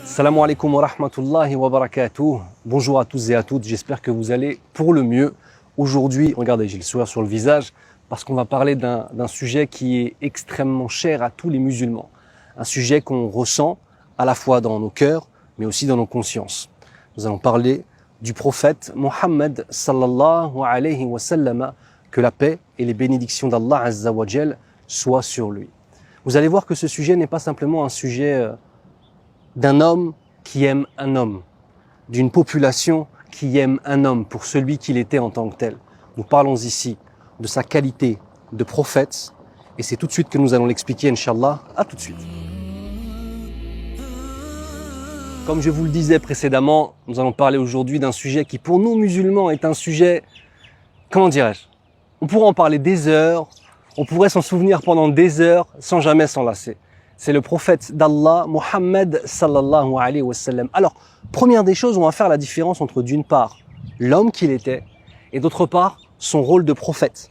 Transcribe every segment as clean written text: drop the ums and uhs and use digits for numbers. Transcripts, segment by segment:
Salam alaikum wa rahmatullahi wa barakatuh. Bonjour à tous et à toutes, j'espère que vous allez pour le mieux. Aujourd'hui, regardez, j'ai le sourire sur le visage parce qu'on va parler d'un sujet qui est extrêmement cher à tous les musulmans. Un sujet qu'on ressent à la fois dans nos cœurs, mais aussi dans nos consciences. Nous allons parler du prophète Mohammed sallallahu alayhi wa sallam, que la paix et les bénédictions d'Allah azza wa jal soient sur lui. Vous allez voir que ce sujet n'est pas simplement un sujet d'un homme qui aime un homme, d'une population qui aime un homme pour celui qu'il était en tant que tel. Nous parlons ici de sa qualité de prophète et c'est tout de suite que nous allons l'expliquer, Inch'Allah. À tout de suite. Comme je vous le disais précédemment, nous allons parler aujourd'hui d'un sujet qui pour nous musulmans est un sujet, comment dirais-je, on pourrait en parler des heures, on pourrait s'en souvenir pendant des heures sans jamais s'en lasser. C'est le prophète d'Allah, Mohammed sallallahu alayhi wa sallam. Alors, première des choses, on va faire la différence entre d'une part l'homme qu'il était et d'autre part son rôle de prophète.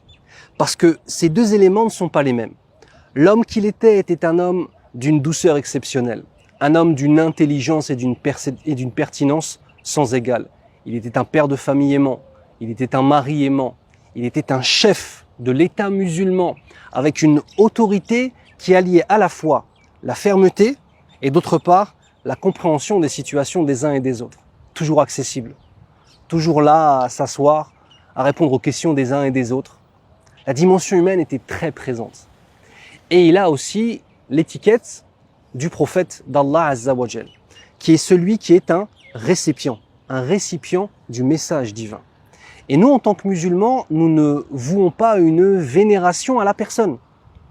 Parce que ces deux éléments ne sont pas les mêmes. L'homme qu'il était un homme d'une douceur exceptionnelle, un homme d'une intelligence et d'une pertinence sans égale. Il était un père de famille aimant, il était un mari aimant, il était un chef de l'État musulman avec une autorité qui alliait à la fois la fermeté et d'autre part la compréhension des situations des uns et des autres. Toujours accessible, toujours là à s'asseoir, à répondre aux questions des uns et des autres. La dimension humaine était très présente. Et il a aussi l'étiquette du prophète d'Allah Azza wa Jal, qui est celui qui est un récipient du message divin. Et nous, en tant que musulmans, nous ne vouons pas une vénération à la personne,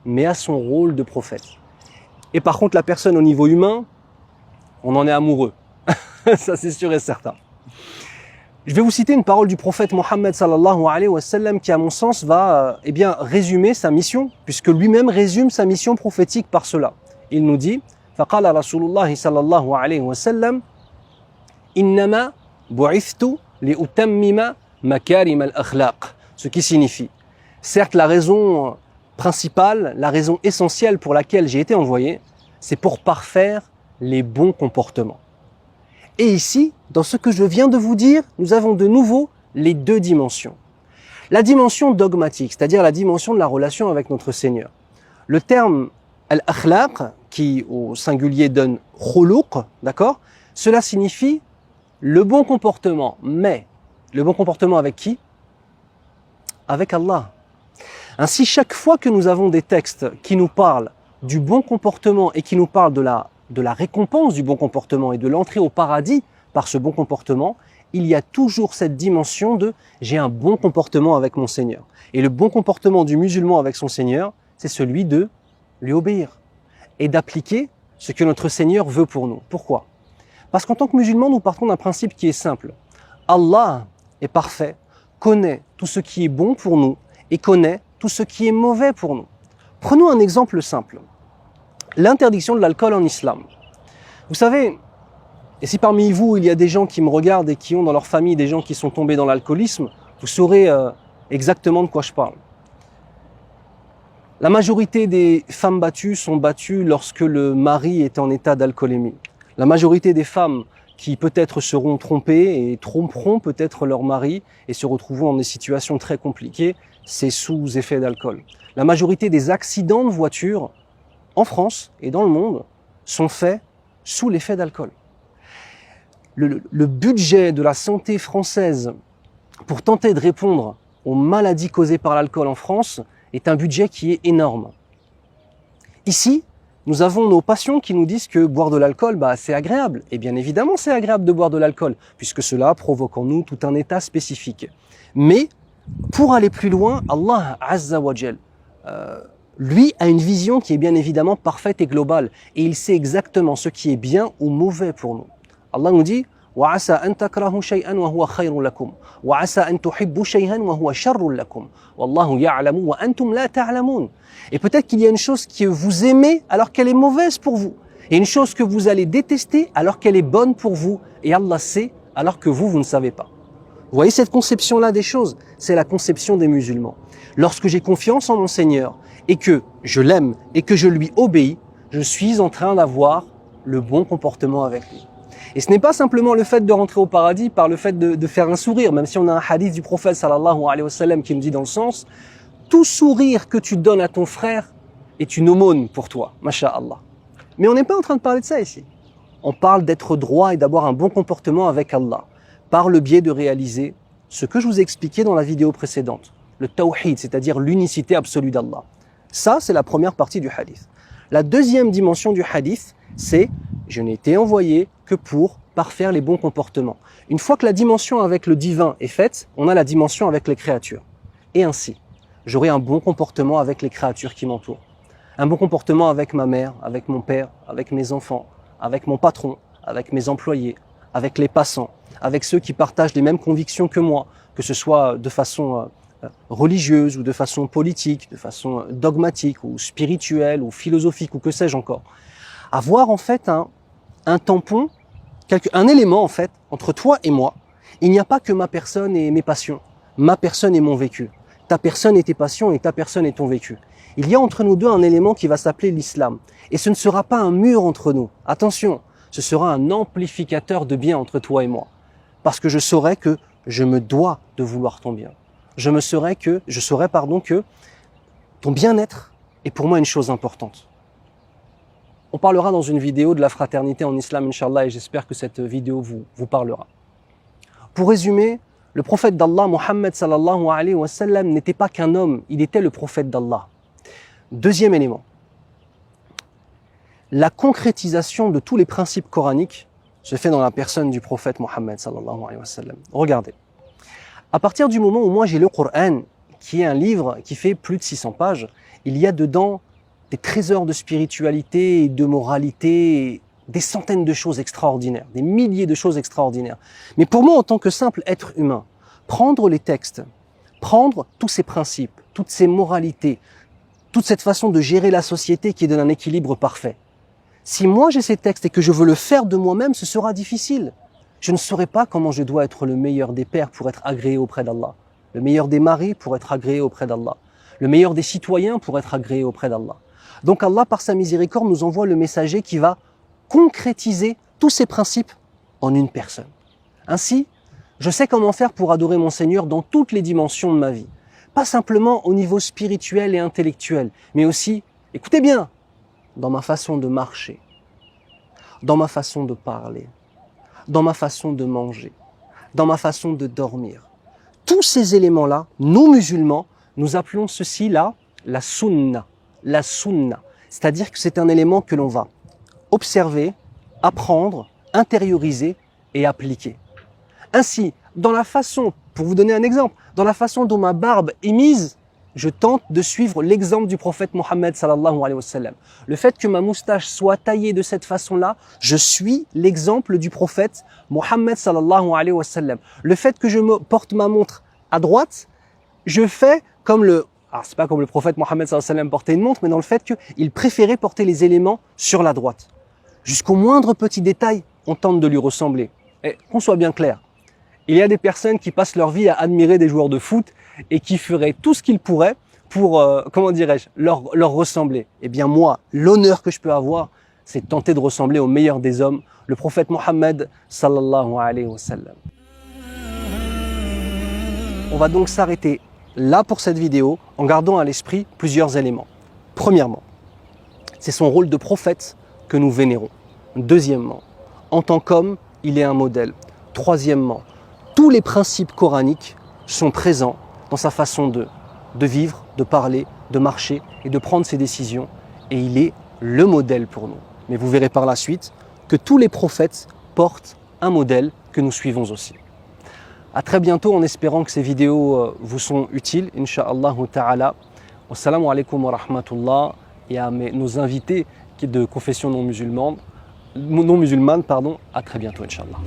mais à son rôle de prophète. Et par contre, la personne au niveau humain, on en est amoureux. Ça, c'est sûr et certain. Je vais vous citer une parole du prophète Mohammed sallallahu alayhi wa sallam qui, à mon sens, va résumer sa mission, puisque lui-même résume sa mission prophétique par cela. Il nous dit فَقَالَ رَسُولُ اللَّهِ صَلَّى اللَّهُ عَلَيْهِ وَسَلَّمَ إِنَّمَا بُعِثْتُ لِأُتَمِّمَ مَكَارِمَ الْأَخْلَاقِ. Ce qui signifie, certes, la raison principale, la raison essentielle pour laquelle j'ai été envoyé, c'est pour parfaire les bons comportements. Et ici, dans ce que je viens de vous dire, nous avons de nouveau les deux dimensions. La dimension dogmatique, c'est-à-dire la dimension de la relation avec notre Seigneur. Le terme al-akhlaq, qui au singulier donne khuluq, d'accord? Cela signifie le bon comportement, mais le bon comportement avec qui? Avec Allah. Ainsi, chaque fois que nous avons des textes qui nous parlent du bon comportement et qui nous parlent de la récompense du bon comportement et de l'entrée au paradis par ce bon comportement, il y a toujours cette dimension de « j'ai un bon comportement avec mon Seigneur ». Et le bon comportement du musulman avec son Seigneur, c'est celui de lui obéir et d'appliquer ce que notre Seigneur veut pour nous. Pourquoi? Parce qu'en tant que musulmans, nous partons d'un principe qui est simple. Allah est parfait, connaît tout ce qui est bon pour nous et connaît tout ce qui est mauvais pour nous. Prenons un exemple simple. L'interdiction de l'alcool en islam. Vous savez, et si parmi vous, il y a des gens qui me regardent et qui ont dans leur famille des gens qui sont tombés dans l'alcoolisme, vous saurez exactement de quoi je parle. La majorité des femmes battues sont battues lorsque le mari est en état d'alcoolémie. La majorité des femmes qui peut-être seront trompées et tromperont peut-être leur mari et se retrouveront dans des situations très compliquées, c'est sous effet d'alcool. La majorité des accidents de voiture en France et dans le monde sont faits sous l'effet d'alcool. Le budget de la santé française pour tenter de répondre aux maladies causées par l'alcool en France est un budget qui est énorme. Ici, nous avons nos patients qui nous disent que boire de l'alcool, c'est agréable. Et bien évidemment, c'est agréable de boire de l'alcool, puisque cela provoque en nous tout un état spécifique. Mais, pour aller plus loin, Allah Azza wa Jal, lui a une vision qui est bien évidemment parfaite et globale. Et il sait exactement ce qui est bien ou mauvais pour nous. Allah nous dit وَعَسَى أَن تَكْرَهُ شَيْئًا وَهُوَ خَيْرٌ لَكُمْ وَعَسَى أَن تُحِبُّوا شَيْئًا وَهُوَ شَرٌّ لَكُمْ وَاللَّهُ يَعْلَمُ وَأَنْتُمْ لَا تَعْلَمُونَ. Et peut-être qu'il y a une chose que vous aimez alors qu'elle est mauvaise pour vous. Et une chose que vous allez détester alors qu'elle est bonne pour vous. Et Allah sait alors que vous ne savez pas. Vous voyez cette conception-là des choses? C'est la conception des musulmans. Lorsque j'ai confiance en mon Seigneur et que je l'aime et que je lui obéis, je suis en train d'avoir le bon comportement avec lui. Et ce n'est pas simplement le fait de rentrer au paradis par le fait de faire un sourire, même si on a un hadith du prophète sallallahu alayhi wa sallam qui nous dit dans le sens, tout sourire que tu donnes à ton frère est une aumône pour toi, masha'Allah. Mais on n'est pas en train de parler de ça ici. On parle d'être droit et d'avoir un bon comportement avec Allah, par le biais de réaliser ce que je vous ai expliqué dans la vidéo précédente, le tawhid, c'est-à-dire l'unicité absolue d'Allah. Ça, c'est la première partie du hadith. La deuxième dimension du hadith, c'est « je n'ai été envoyé que pour parfaire les bons comportements ». Une fois que la dimension avec le divin est faite, on a la dimension avec les créatures. Et ainsi, j'aurai un bon comportement avec les créatures qui m'entourent. Un bon comportement avec ma mère, avec mon père, avec mes enfants, avec mon patron, avec mes employés, avec les passants, avec ceux qui partagent les mêmes convictions que moi, que ce soit de façon religieuse ou de façon politique, de façon dogmatique ou spirituelle ou philosophique ou que sais-je encore. Avoir en fait un tampon, un élément en fait entre toi et moi. Il n'y a pas que ma personne et mes passions, ma personne et mon vécu. Ta personne et tes passions et ta personne et ton vécu. Il y a entre nous deux un élément qui va s'appeler l'islam. Et ce ne sera pas un mur entre nous. Attention, ce sera un amplificateur de bien entre toi et moi. Parce que je saurai que je me dois de vouloir ton bien. Je saurai que ton bien-être est pour moi une chose importante. On parlera dans une vidéo de la fraternité en islam, Inch'Allah, et j'espère que cette vidéo vous parlera. Pour résumer, le prophète d'Allah, Muhammad sallallahu alayhi wa sallam, n'était pas qu'un homme, il était le prophète d'Allah. Deuxième élément, la concrétisation de tous les principes coraniques se fait dans la personne du prophète Muhammad sallallahu alayhi wa sallam. Regardez, à partir du moment où moi j'ai le Coran, qui est un livre qui fait plus de 600 pages, il y a dedans des trésors de spiritualité et de moralité, des centaines de choses extraordinaires, des milliers de choses extraordinaires. Mais pour moi, en tant que simple être humain, prendre les textes, prendre tous ces principes, toutes ces moralités, toute cette façon de gérer la société qui donne un équilibre parfait. Si moi j'ai ces textes et que je veux le faire de moi-même, ce sera difficile. Je ne saurais pas comment je dois être le meilleur des pères pour être agréé auprès d'Allah, le meilleur des maris pour être agréé auprès d'Allah, le meilleur des citoyens pour être agréé auprès d'Allah. Donc Allah, par sa miséricorde, nous envoie le messager qui va concrétiser tous ces principes en une personne. Ainsi, je sais comment faire pour adorer mon Seigneur dans toutes les dimensions de ma vie. Pas simplement au niveau spirituel et intellectuel, mais aussi, écoutez bien, dans ma façon de marcher, dans ma façon de parler, dans ma façon de manger, dans ma façon de dormir. Tous ces éléments-là, nous musulmans, nous appelons ceci-là la sunna. La sunna, c'est-à-dire que c'est un élément que l'on va observer, apprendre, intérioriser et appliquer. Ainsi, dans la façon, pour vous donner un exemple, dans la façon dont ma barbe est mise, je tente de suivre l'exemple du prophète Mohammed sallallahu alayhi wa sallam. Le fait que ma moustache soit taillée de cette façon-là, je suis l'exemple du prophète Mohammed sallallahu alayhi wa sallam. Le fait que je porte ma montre à droite, je fais comme alors c'est pas comme le prophète Mohammed sallallahu alayhi wa sallam portait une montre, mais dans le fait qu'il préférait porter les éléments sur la droite. Jusqu'au moindre petit détail, on tente de lui ressembler. Et qu'on soit bien clair, il y a des personnes qui passent leur vie à admirer des joueurs de foot et qui feraient tout ce qu'ils pourraient pour, leur ressembler. Eh bien moi, l'honneur que je peux avoir, c'est de tenter de ressembler au meilleur des hommes, le prophète Mohammed sallallahu alayhi wa sallam. On va donc s'arrêter là pour cette vidéo en gardant à l'esprit plusieurs éléments. Premièrement, c'est son rôle de prophète que nous vénérons. Deuxièmement, en tant qu'homme, il est un modèle. Troisièmement, tous les principes coraniques sont présents dans sa façon de vivre, de parler, de marcher et de prendre ses décisions. Et il est le modèle pour nous. Mais vous verrez par la suite que tous les prophètes portent un modèle que nous suivons aussi. À très bientôt en espérant que ces vidéos vous sont utiles, Inch'Allah ta'ala. Wassalamu alaikum wa rahmatullah. Et à nos invités de confession non musulmane, à très bientôt, Inch'Allah.